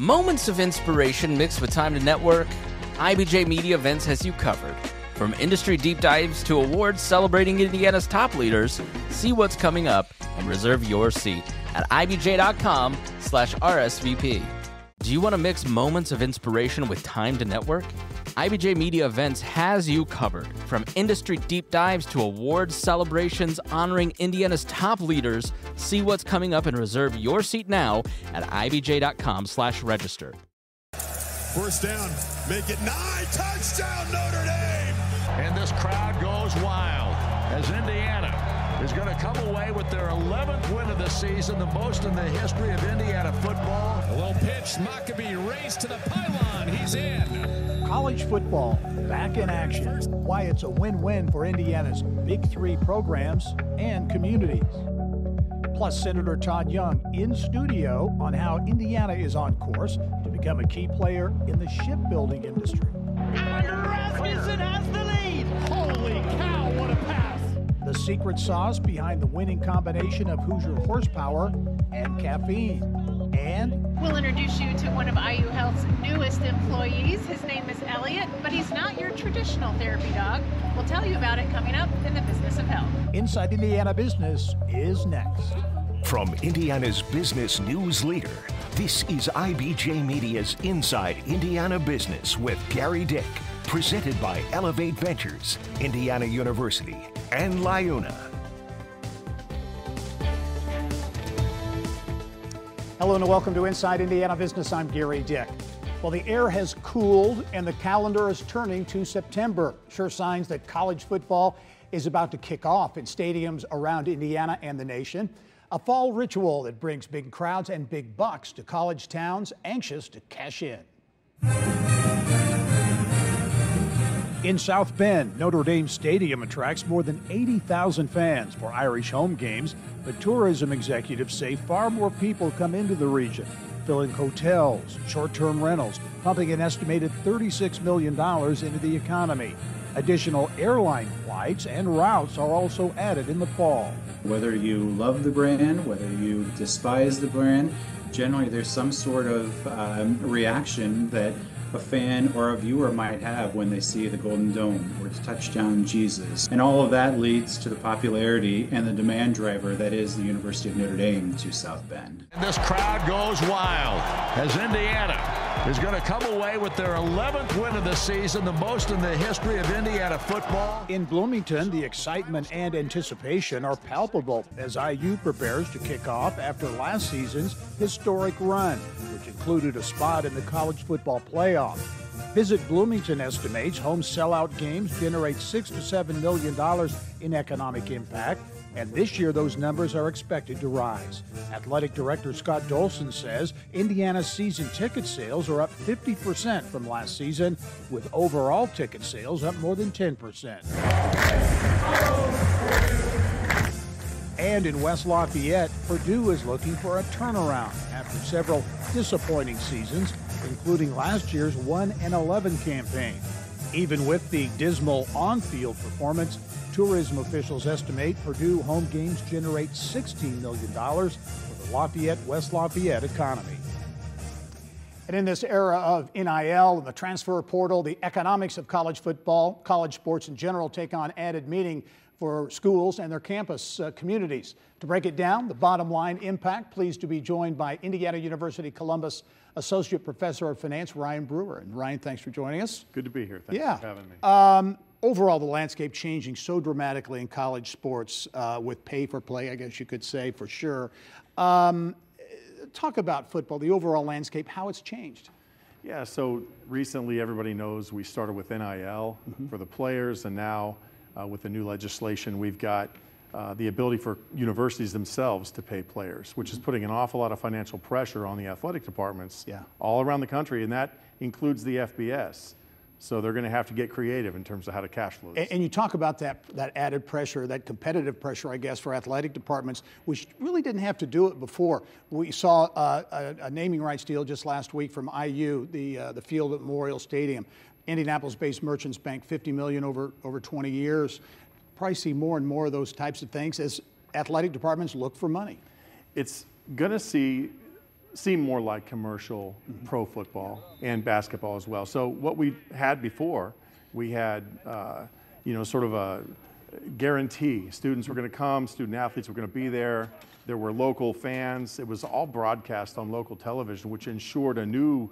Moments of inspiration mixed with time to network, IBJ Media Events has you covered. From industry deep dives to awards celebrating Indiana's top leaders, see what's coming up and reserve your seat at ibj.com/RSVP. Do you want to mix moments of inspiration with time to network? IBJ Media Events has you covered. From industry deep dives to awards celebrations honoring Indiana's top leaders, see what's coming up and reserve your seat now at ibj.com/register. First down, make it 9, touchdown Notre Dame! And this crowd goes wild as Indiana is going to come away with their 11th win of the season, the most in the history of Indiana football. A little pitch, Maccabee raised to the pylon, he's in. College football back in action. Why it's a win-win for Indiana's Big Three programs and communities. Plus, Senator Todd Young in studio on how Indiana is on course to become a key player in the shipbuilding industry. And Rasmussen has the lead. Holy cow, what a pass. The secret sauce behind the winning combination of Hoosier horsepower and caffeine. And we'll introduce you to one of IU Health's newest employees. His name is Elliott, but he's not your traditional therapy dog. We'll tell you about it coming up in the Business of Health. Inside Indiana Business is next. From Indiana's business news leader, this is IBJ Media's Inside Indiana Business with Gerry Dick, presented by Elevate Ventures, Indiana University, and Liuna. Hello and welcome to Inside Indiana Business. I'm Gerry Dick. Well, the air has cooled and the calendar is turning to September. Sure signs that college football is about to kick off in stadiums around Indiana and the nation. A fall ritual that brings big crowds and big bucks to college towns anxious to cash in. In South Bend, Notre Dame Stadium attracts more than 80,000 fans for Irish home games, but tourism executives say far more people come into the region, filling hotels, short-term rentals, pumping an estimated $36 million into the economy. Additional airline flights and routes are also added in the fall. Whether you love the brand, whether you despise the brand, generally there's some sort of reaction that a fan or a viewer might have when they see the Golden Dome or Touchdown Jesus. And all of that leads to the popularity and the demand driver that is the University of Notre Dame to South Bend. And this crowd goes wild as Indiana is going to come away with their 11th win of the season, the most in the history of Indiana football. In Bloomington, the excitement and anticipation are palpable as IU prepares to kick off after last season's historic run, which included a spot in the college football playoff. Visit Bloomington estimates home sellout games generate $6 to $7 million in economic impact, and this year those numbers are expected to rise. Athletic Director Scott Dolson says Indiana's season ticket sales are up 50% from last season, with overall ticket sales up more than 10%. And in West Lafayette, Purdue is looking for a turnaround after several disappointing seasons, including last year's 1-11 campaign. Even with the dismal on-field performance, tourism officials estimate Purdue home games generate $16 million for the Lafayette-West Lafayette economy. And in this era of NIL and the transfer portal, the economics of college football, college sports in general take on added meaning for schools and their campus communities. To break it down, the bottom line impact, pleased to be joined by Indiana University Columbus Associate Professor of Finance, Ryan Brewer. And Ryan, thanks for joining us. Good to be here. Thanks for having me. Overall, the landscape changing so dramatically in college sports with pay for play, I guess you could say, for sure. Talk about football, the overall landscape, how it's changed. Yeah, so recently everybody knows we started with NIL for the players, and now with the new legislation, we've got the ability for universities themselves to pay players, which is putting an awful lot of financial pressure on the athletic departments all around the country, and that includes the FBS. So they're going to have to get creative in terms of how to cash flow this. And you talk about that added pressure, that competitive pressure, I guess, for athletic departments, which really didn't have to do it before. We saw a naming rights deal just last week from IU, the field at Memorial Stadium. Indianapolis-based Merchants Bank, $50 million over 20 years. Probably see more and more of those types of things as athletic departments look for money. It's going to see seem more like commercial pro football and basketball as well. So what we had before, we had, sort of a guarantee. Students were going to come, student athletes were going to be there. There were local fans. It was all broadcast on local television, which ensured a new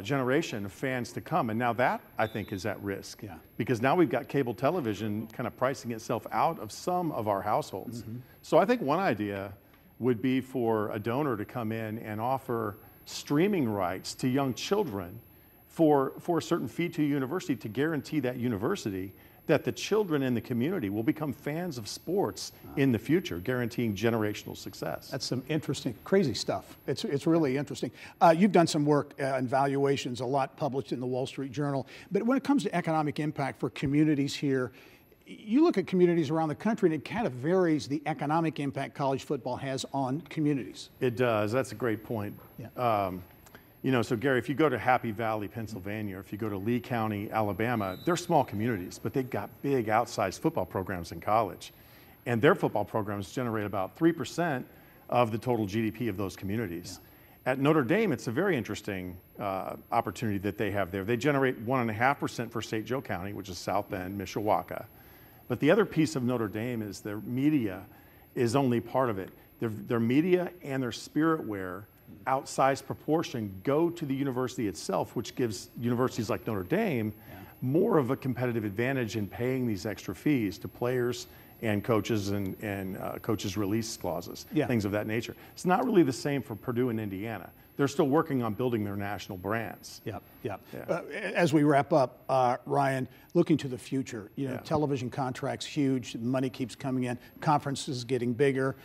generation of fans to come. And now that, I think, is at risk. Yeah. Because now we've got cable television kind of pricing itself out of some of our households. So I think one idea would be for a donor to come in and offer streaming rights to young children for a certain fee to a university to guarantee that university that the children in the community will become fans of sports in the future, guaranteeing generational success. That's some interesting, crazy stuff. It's really interesting. You've done some work and valuations, a lot published in the Wall Street Journal. But when it comes to economic impact for communities here, you look at communities around the country and it kind of varies the economic impact college football has on communities. It does. That's a great point. Yeah. So Gary, if you go to Happy Valley, Pennsylvania, or if you go to Lee County, Alabama, they're small communities, but they've got big outsized football programs in college. And their football programs generate about 3% of the total GDP of those communities. Yeah. At Notre Dame, it's a very interesting opportunity that they have there. They generate 1.5% for St. Joe County, which is South Bend, Mishawaka. But the other piece of Notre Dame is their media is only part of it. Their media and their spirit wear, outsized proportion, go to the university itself, which gives universities like Notre Dame more of a competitive advantage in paying these extra fees to players and coaches and coaches' release clauses, things of that nature. It's not really the same for Purdue and Indiana. They're still working on building their national brands. As we wrap up, Ryan, looking to the future, television contracts huge, money keeps coming in, conferences getting bigger,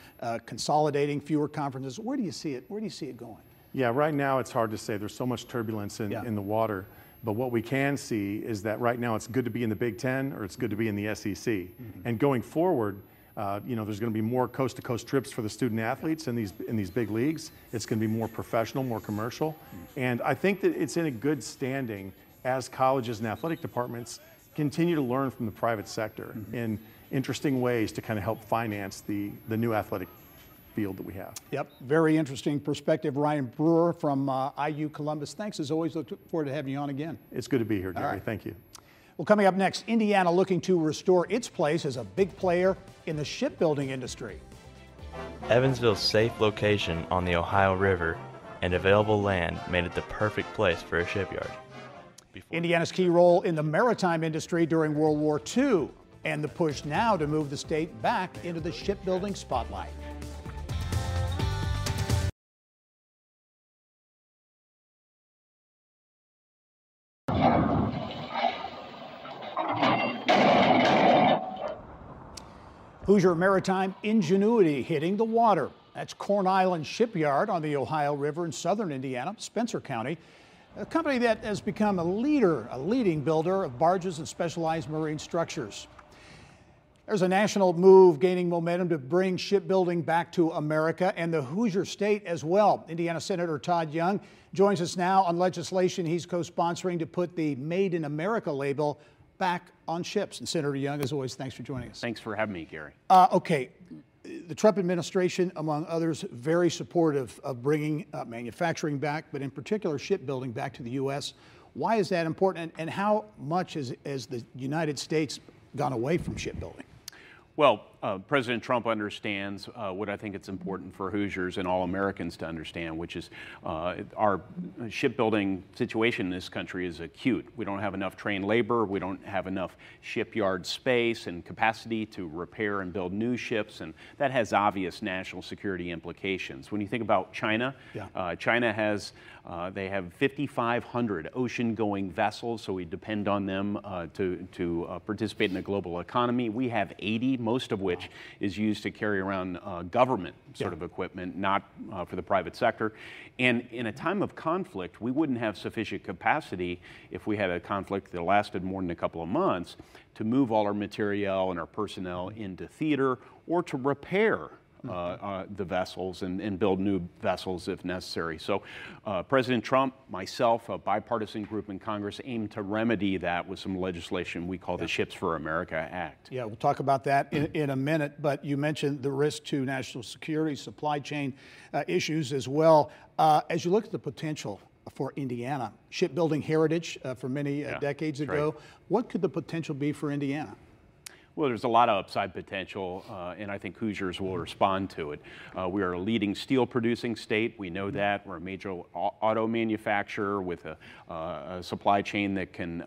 consolidating fewer conferences. Where do you see it? Where do you see it going? Yeah, right now it's hard to say. There's so much turbulence in the water. But what we can see is that right now it's good to be in the Big Ten or it's good to be in the SEC. And going forward, there's going to be more coast-to-coast trips for the student athletes in these big leagues. It's going to be more professional, more commercial. And I think that it's in a good standing as colleges and athletic departments continue to learn from the private sector in interesting ways to kind of help finance the new athletic field that we have. Yep, very interesting perspective. Ryan Brewer from IU Columbus. Thanks as always. Look forward to having you on again. It's good to be here, Gerry. Right. Thank you. Well, coming up next, Indiana looking to restore its place as a big player in the shipbuilding industry. Evansville's safe location on the Ohio River and available land made it the perfect place for a shipyard. Indiana's key role in the maritime industry during World War II and the push now to move the state back into the shipbuilding spotlight. Hoosier maritime ingenuity hitting the water. That's Corn Island Shipyard on the Ohio River in southern Indiana, Spencer County. A company that has become a leading builder of barges and specialized marine structures. There's a national move gaining momentum to bring shipbuilding back to America and the Hoosier state as well. Indiana Senator Todd Young joins us now on legislation he's co-sponsoring to put the Made in America label back on ships. And Senator Young, as always, thanks for joining us. Thanks for having me, Gary. Okay, the Trump administration, among others, very supportive of bringing manufacturing back, but in particular shipbuilding back to the U.S. Why is that important, and how much has the United States gone away from shipbuilding? Well, President Trump understands what I think it's important for Hoosiers and all Americans to understand, which is our shipbuilding situation in this country is acute. We don't have enough trained labor. We don't have enough shipyard space and capacity to repair and build new ships, and that has obvious national security implications. When you think about China, China has they have 5,500 ocean-going vessels, so we depend on them to participate in the global economy. We have 80, most of which is used to carry around government sort of equipment, not for the private sector. And in a time of conflict, we wouldn't have sufficient capacity if we had a conflict that lasted more than a couple of months to move all our materiel and our personnel into theater or to repair the vessels and build new vessels if necessary. So President Trump, myself, a bipartisan group in Congress aim to remedy that with some legislation we call the Ships for America Act. Yeah, we'll talk about that in a minute, but you mentioned the risk to national security, supply chain issues as well. As you look at the potential for Indiana, shipbuilding heritage for many decades ago, what could the potential be for Indiana? Well, there's a lot of upside potential, and I think Hoosiers will respond to it. We are a leading steel producing state. We know that. We're a major auto manufacturer with a supply chain that can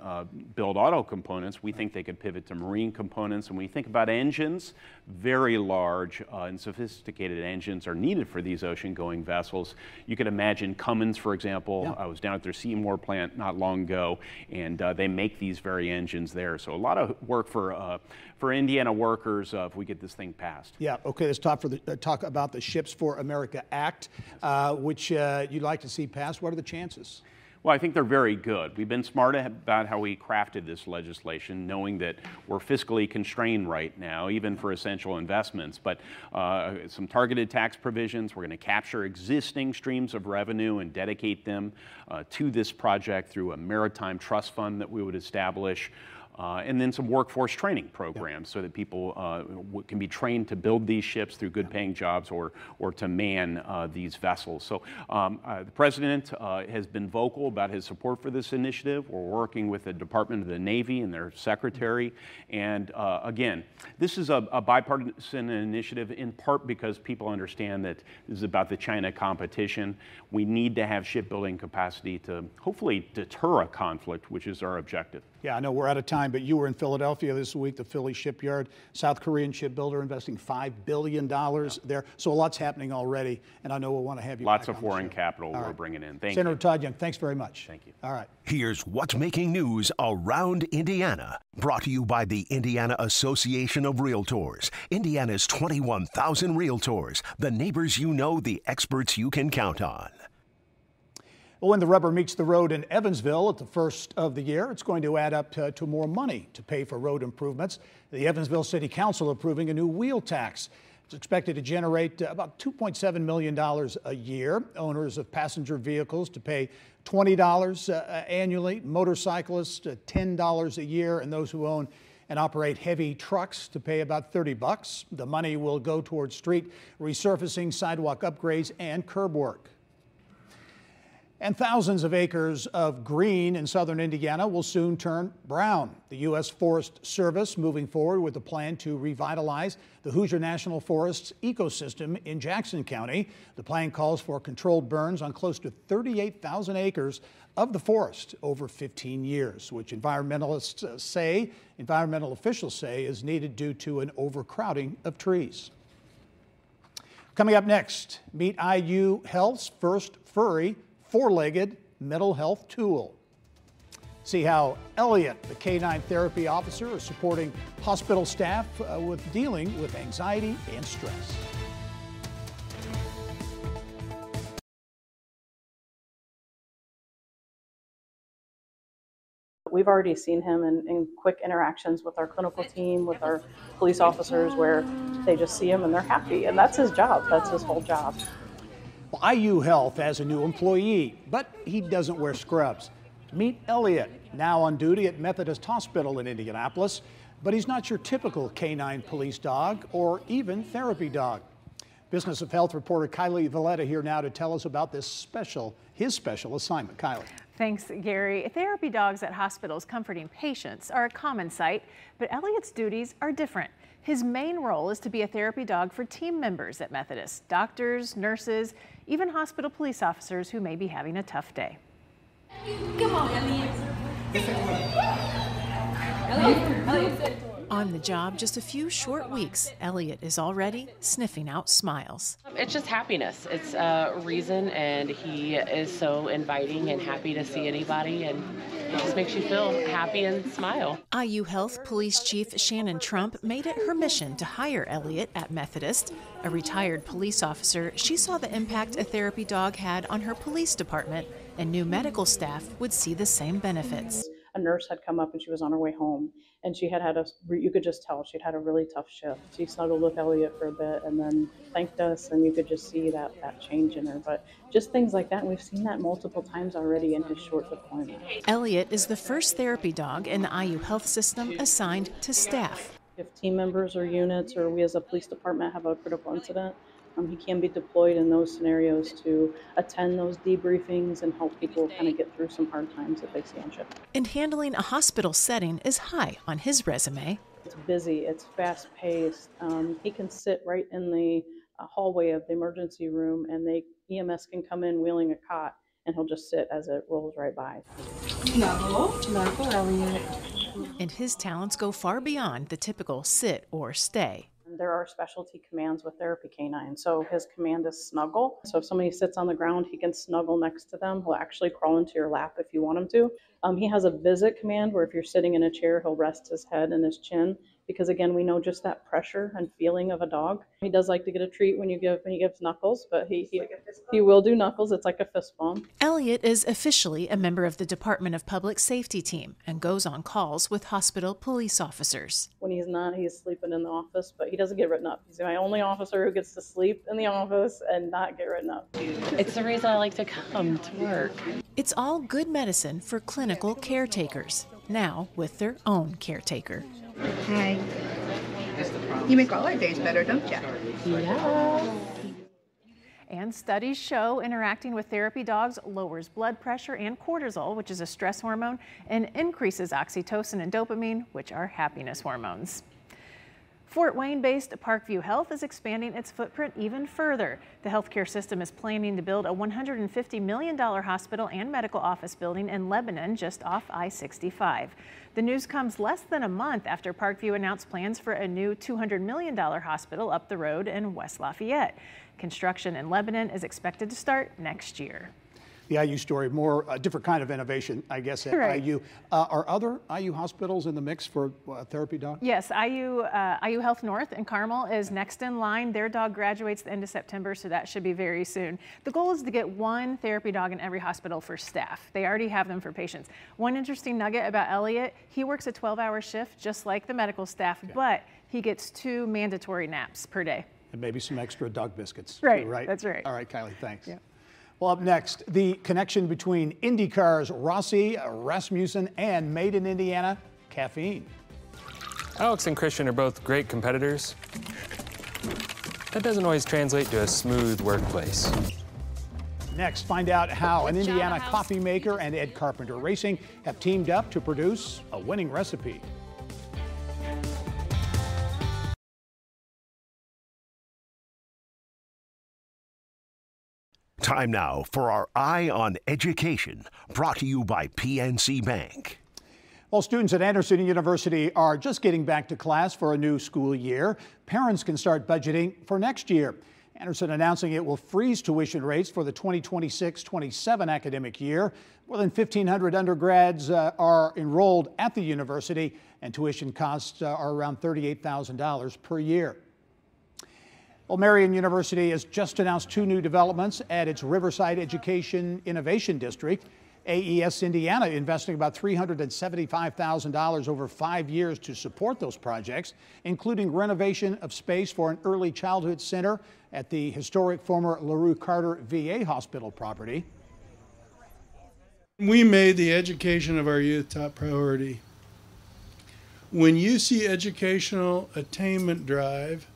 build auto components. We think they could pivot to marine components. And when you think about engines, very large and sophisticated engines are needed for these ocean-going vessels. You could imagine Cummins, for example. I was down at their Seymour plant not long ago, and they make these very engines there. So a lot of work for Indiana workers if we get this thing passed. Yeah, okay, let's talk about the Ships for America Act, which you'd like to see passed. What are the chances? Well, I think they're very good. We've been smart about how we crafted this legislation, knowing that we're fiscally constrained right now, even for essential investments. But some targeted tax provisions, we're going to capture existing streams of revenue and dedicate them to this project through a maritime trust fund that we would establish. And then some workforce training programs so that people can be trained to build these ships through good paying jobs or to man these vessels. So the President has been vocal about his support for this initiative. We're working with the Department of the Navy and their secretary. And again, this is a bipartisan initiative in part because people understand that this is about the China competition. We need to have shipbuilding capacity to hopefully deter a conflict, which is our objective. Yeah, I know we're out of time, but you were in Philadelphia this week, the Philly shipyard, South Korean shipbuilder investing $5 billion there. So a lot's happening already, and I know we'll want to have you Lots back of on foreign the show. capital we're bringing in. Thank Senator you. Todd Young, thanks very much. Thank you. All right. Here's what's making news around Indiana. Brought to you by the Indiana Association of Realtors. Indiana's 21,000 realtors. The neighbors you know, the experts you can count on. Well, when the rubber meets the road in Evansville at the first of the year, it's going to add up to more money to pay for road improvements. The Evansville City Council approving a new wheel tax. It's expected to generate about $2.7 million a year. Owners of passenger vehicles to pay $20 annually, motorcyclists $10 a year, and those who own and operate heavy trucks to pay about $30. The money will go towards street resurfacing, sidewalk upgrades, and curb work. And thousands of acres of green in southern Indiana will soon turn brown. The U.S. Forest Service moving forward with a plan to revitalize the Hoosier National Forest's ecosystem in Jackson County. The plan calls for controlled burns on close to 38,000 acres of the forest over 15 years, which environmental officials say is needed due to an overcrowding of trees. Coming up next, meet IU Health's first furry four-legged mental health tool. See how Elliott, the canine therapy officer, is supporting hospital staff with dealing with anxiety and stress. We've already seen him in quick interactions with our clinical team, with our police officers, where they just see him and they're happy, and that's his job. That's his whole job. Well, IU Health has a new employee, but he doesn't wear scrubs. Meet Elliott, now on duty at Methodist Hospital in Indianapolis, but he's not your typical canine police dog or even therapy dog. Business of Health reporter Kylie Valletta here now to tell us about his special assignment. Kylie. Thanks, Gary. Therapy dogs at hospitals comforting patients are a common sight, but Elliott's duties are different. His main role is to be a therapy dog for team members at Methodist, doctors, nurses, even hospital police officers who may be having a tough day. Come on, Elliott. On the job just a few short weeks, Elliott is already sniffing out smiles. It's just happiness. It's a reason, and he is so inviting and happy to see anybody, and it just makes you feel happy and smile. IU Health Police Chief Shannon Trump made it her mission to hire Elliott at Methodist. A retired police officer, she saw the impact a therapy dog had on her police department, and new medical staff would see the same benefits. A nurse had come up and she was on her way home, and she had you could just tell she'd had a really tough shift. She snuggled with Elliott for a bit and then thanked us, and you could just see that change in her. But just things like that, and we've seen that multiple times already in his short deployment. Elliott is the first therapy dog in the IU Health System assigned to staff. If team members or units or we as a police department have a critical incident, he can be deployed in those scenarios to attend those debriefings and help people kind of get through some hard times that they see on shift. And handling a hospital setting is high on his resume. It's busy, it's fast-paced. He can sit right in the hallway of the emergency room, and EMS can come in wheeling a cot, and he'll just sit as it rolls right by. Snuggle, Elliott. And his talents go far beyond the typical sit or stay. There are specialty commands with therapy canines. So his command is snuggle. So if somebody sits on the ground, he can snuggle next to them. He'll actually crawl into your lap if you want him to. He has a visit command where if you're sitting in a chair, he'll rest his head and his chin, because again, we know just that pressure and feeling of a dog. He does like to get a treat when he gives knuckles, but he will do knuckles. It's like a fist bump. Elliott is officially a member of the Department of Public Safety team and goes on calls with hospital police officers. When he's not, he's sleeping in the office, but he doesn't get written up. He's my only officer who gets to sleep in the office and not get written up. It's the reason I like to come to work. It's all good medicine for clinical caretakers, now with their own caretaker. Hi. You make all our days better, don't you? Yeah. And studies show interacting with therapy dogs lowers blood pressure and cortisol, which is a stress hormone, and increases oxytocin and dopamine, which are happiness hormones. Fort Wayne-based Parkview Health is expanding its footprint even further. The healthcare system is planning to build a $150 million hospital and medical office building in Lebanon, just off I-65. The news comes less than a month after Parkview announced plans for a new $200 million hospital up the road in West Lafayette. Construction in Lebanon is expected to start next year. The IU story, more a different kind of innovation, I guess, at Right. IU. Are other IU hospitals in the mix for therapy dog? Yes, IU Health North in Carmel is next in line. Their dog graduates the end of September, so that should be very soon. The goal is to get one therapy dog in every hospital for staff. They already have them for patients. One interesting nugget about Elliott, he works a 12-hour shift just like the medical staff, but he gets 2 mandatory naps per day. And maybe some extra dog biscuits. Right, that's right. All right, Kylie, thanks. Yeah. Well, up next, the connection between IndyCar's Rossi, Rasmussen, and Made in Indiana, caffeine. Alex and Christian are both great competitors. That doesn't always translate to a smooth workplace. Next, find out how an Indiana coffee maker and Ed Carpenter Racing have teamed up to produce a winning recipe. Time now for our Eye on Education, brought to you by PNC Bank. Well, students at Anderson University are just getting back to class for a new school year. Parents can start budgeting for next year. Anderson announcing it will freeze tuition rates for the 2026-27 academic year. More than 1,500 undergrads are enrolled at the university, and tuition costs are around $38,000 per year. Well, Marian University has just announced 2 new developments at its Riverside Education Innovation District. AES Indiana investing about $375,000 over 5 years to support those projects, including renovation of space for an early childhood center at the historic former LaRue Carter VA hospital property. We made the education of our youth top priority. When you see educational attainment drive,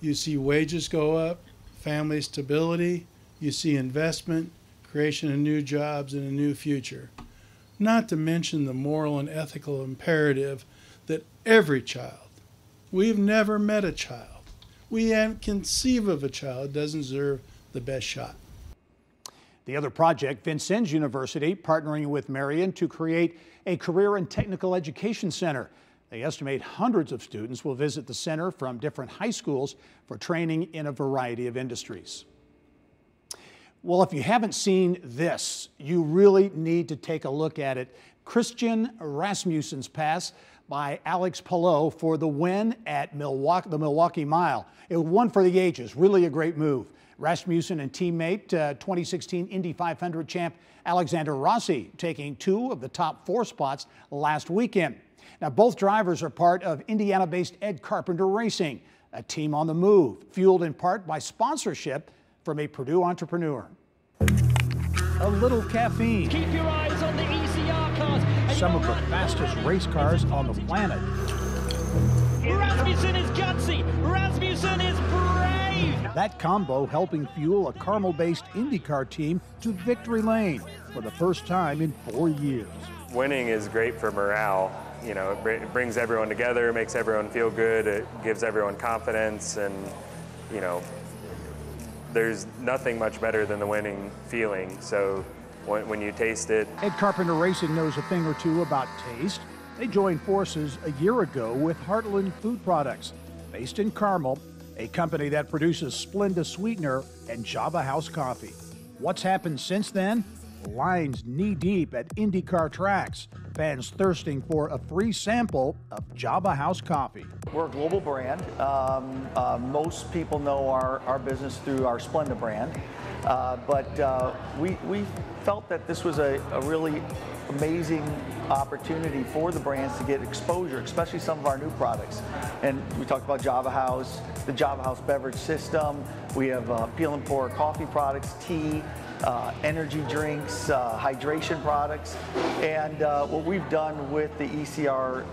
you see wages go up, family stability, you see investment, creation of new jobs and a new future. Not to mention the moral and ethical imperative that every child, we've never met a child, we can't conceive of a child doesn't deserve the best shot. The other project, Vincennes University, partnering with Marian to create a career and technical education center. They estimate hundreds of students will visit the center from different high schools for training in a variety of industries. Well, if you haven't seen this, you really need to take a look at it. Christian Rasmussen's pass by Alex Palou for the win at the Milwaukee Mile. It was one for the ages, really a great move. Rasmussen and teammate 2016 Indy 500 champ Alexander Rossi taking 2 of the top 4 spots last weekend. Now, both drivers are part of Indiana-based Ed Carpenter Racing, a team on the move, fueled in part by sponsorship from a Purdue entrepreneur. A little caffeine. Keep your eyes on the ECR cars. Some of the fastest race cars on the planet. Rasmussen is gutsy. Rasmussen is brave. That combo helping fuel a Carmel-based IndyCar team to victory lane for the first time in 4 years. Winning is great for morale. You know, it brings everyone together, makes everyone feel good, it gives everyone confidence, and, you know, there's nothing much better than the winning feeling. So when you taste it. Ed Carpenter Racing knows a thing or two about taste. They joined forces a year ago with Heartland Food Products, based in Carmel, a company that produces Splenda Sweetener and Java House coffee. What's happened since then? Lines knee-deep at IndyCar tracks, fans thirsting for a free sample of Java House coffee. We're a global brand. Most people know our business through our Splenda brand, but we felt that this was a really amazing opportunity for the brands to get exposure, especially some of our new products. And we talked about Java House, the Java House beverage system. We have peel and pour coffee products, tea, energy drinks, hydration products. And what we've done with the ECR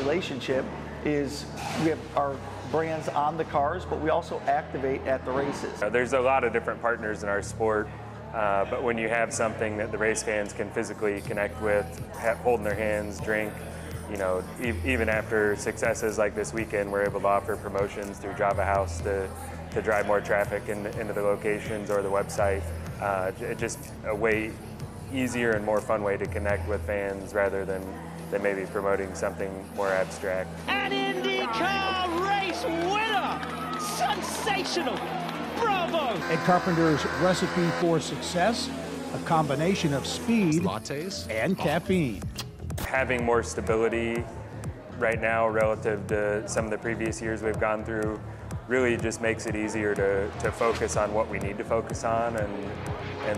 relationship is we have our brands on the cars, but we also activate at the races. There's a lot of different partners in our sport, but when you have something that the race fans can physically connect with, hold in their hands, drink, you know, even after successes like this weekend, we're able to offer promotions through Java House to drive more traffic into the locations or the website. Just a way easier and more fun way to connect with fans rather than maybe promoting something more abstract. An IndyCar race winner! Sensational! Bravo! Ed Carpenter's recipe for success, a combination of speed, lattes, and caffeine. Having more stability right now relative to some of the previous years we've gone through really just makes it easier to focus on what we need to focus on, and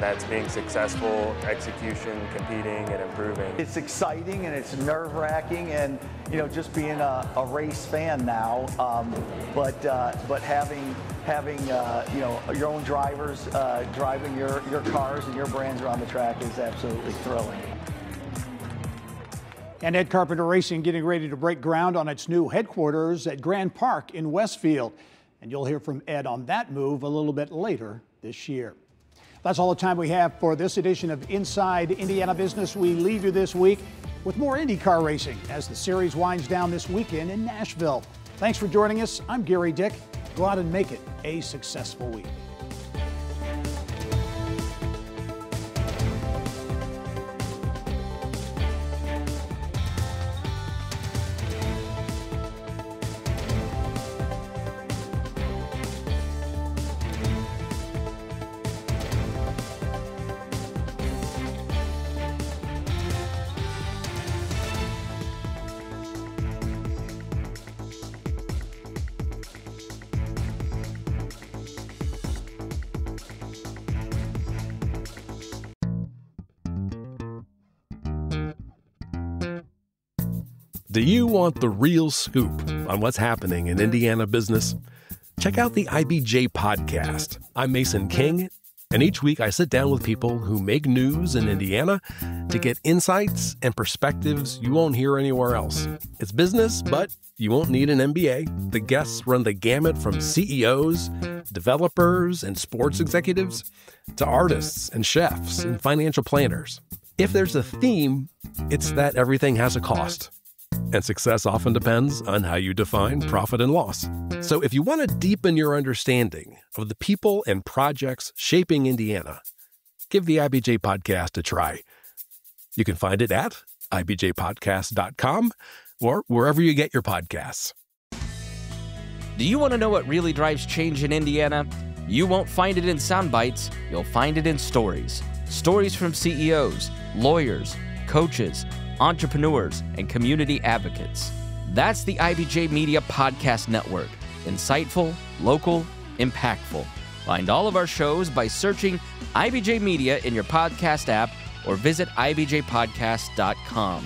that's being successful, execution, competing, and improving. It's exciting and it's nerve-wracking, and you know, just being a race fan now, but having you know, your own drivers driving your cars and your brands around the track is absolutely thrilling. And Ed Carpenter Racing getting ready to break ground on its new headquarters at Grand Park in Westfield. And you'll hear from Ed on that move a little bit later this year. That's all the time we have for this edition of Inside Indiana Business. We leave you this week with more IndyCar racing as the series winds down this weekend in Nashville. Thanks for joining us. I'm Gerry Dick. Go out and make it a successful week. Do you want the real scoop on what's happening in Indiana business? Check out the IBJ podcast. I'm Mason King, and each week I sit down with people who make news in Indiana to get insights and perspectives you won't hear anywhere else. It's business, but you won't need an MBA. The guests run the gamut from CEOs, developers, and sports executives to artists and chefs and financial planners. If there's a theme, it's that everything has a cost. And success often depends on how you define profit and loss. So if you want to deepen your understanding of the people and projects shaping Indiana, give the IBJ podcast a try. You can find it at ibjpodcast.com or wherever you get your podcasts. Do you want to know what really drives change in Indiana? You won't find it in sound bites. You'll find it in stories. Stories from CEOs, lawyers, coaches, entrepreneurs, and community advocates. That's the IBJ Media Podcast Network. Insightful, local, impactful. Find all of our shows by searching IBJ Media in your podcast app or visit ibjpodcast.com.